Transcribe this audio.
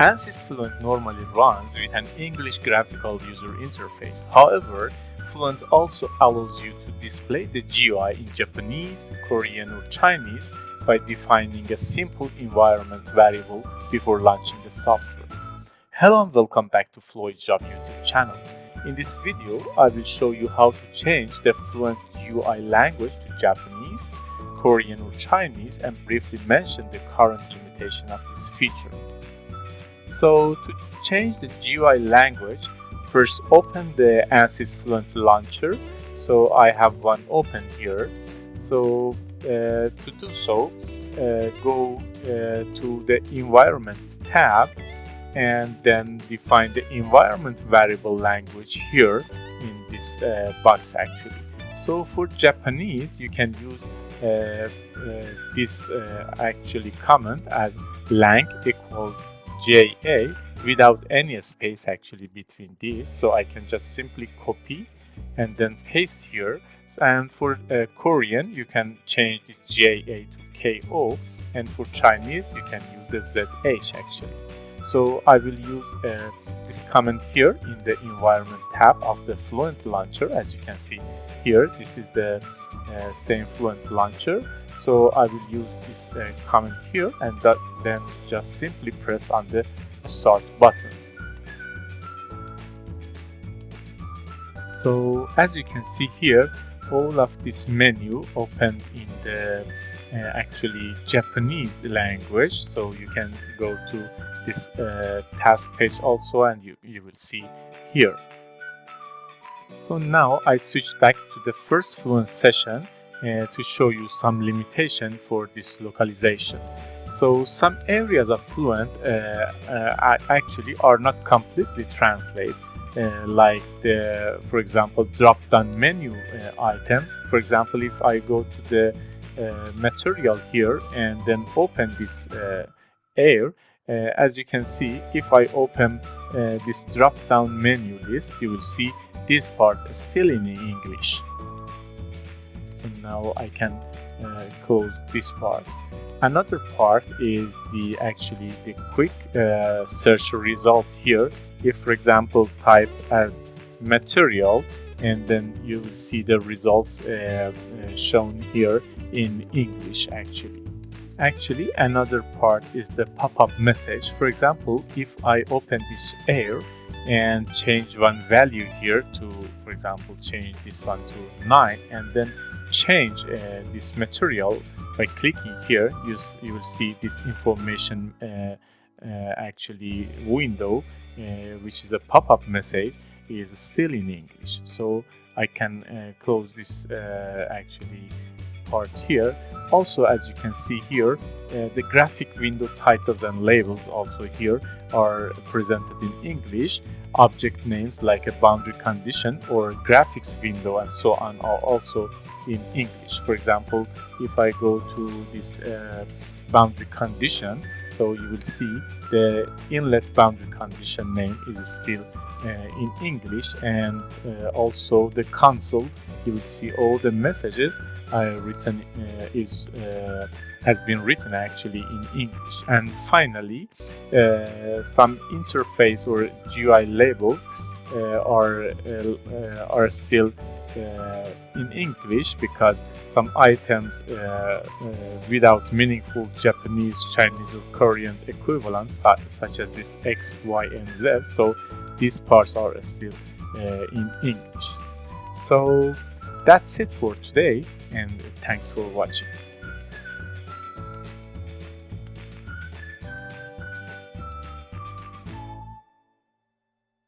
ANSYS Fluent normally runs with an English graphical user interface. However, Fluent also allows you to display the GUI in Japanese, Korean, or Chinese by defining a simple environment variable before launching the software. Hello and welcome back to FluidXAV YouTube channel. In this video, I will show you how to change the Fluent GUI language to Japanese, Korean, or Chinese, and briefly mention the current limitation of this feature. So to change the GUI language, first open the ANSYS Fluent launcher. So I have one open here. So to do so, go to the environment tab and then define the environment variable language here in this box actually. So for Japanese, you can use this actually command as lang equals JA without any space actually between these. So I can just simply copy and then paste here. And for Korean, you can change this JA to KO, and for Chinese, you can use the ZH actually. So I will use this command here in the environment tab of the Fluent launcher. As you can see here, this is the same Fluent launcher. So I will use this command here and then just simply press on the start button. So as you can see here, all of this menu opened in the actually Japanese language. So you can go to this task page also, and you will see here. So now I switch back to the first Fluent session to show you some limitation for this localization. So some areas of Fluent actually are not completely translated, like the, for example, drop-down menu items. For example, if I go to the material here and then open this air, as you can see, if I open this drop-down menu list, you will see this part still in English. So now I can close this part. Another part is the quick search result here. If, for example, type as material, and then you will see the results shown here in English actually. Actually, another part is the pop-up message. For example, if I open this air and change one value here to, for example, change this one to 9, and then change this material by clicking here, you will see this information actually window, which is a pop-up message, is still in English. So I can close this actually part here. Also, as you can see here, the graphic window titles and labels also here are presented in English. Object names like a boundary condition or graphics window and so on are also in English. For example, if I go to this boundary condition, so you will see the inlet boundary condition name is still in English, and also the console, you will see all the messages written has been written actually in English. And finally, some interface or GUI labels are still in English, because some items without meaningful Japanese, Chinese, or Korean equivalents, such as this X, Y, and Z, so these parts are still in English. So that's it for today, and thanks for watching.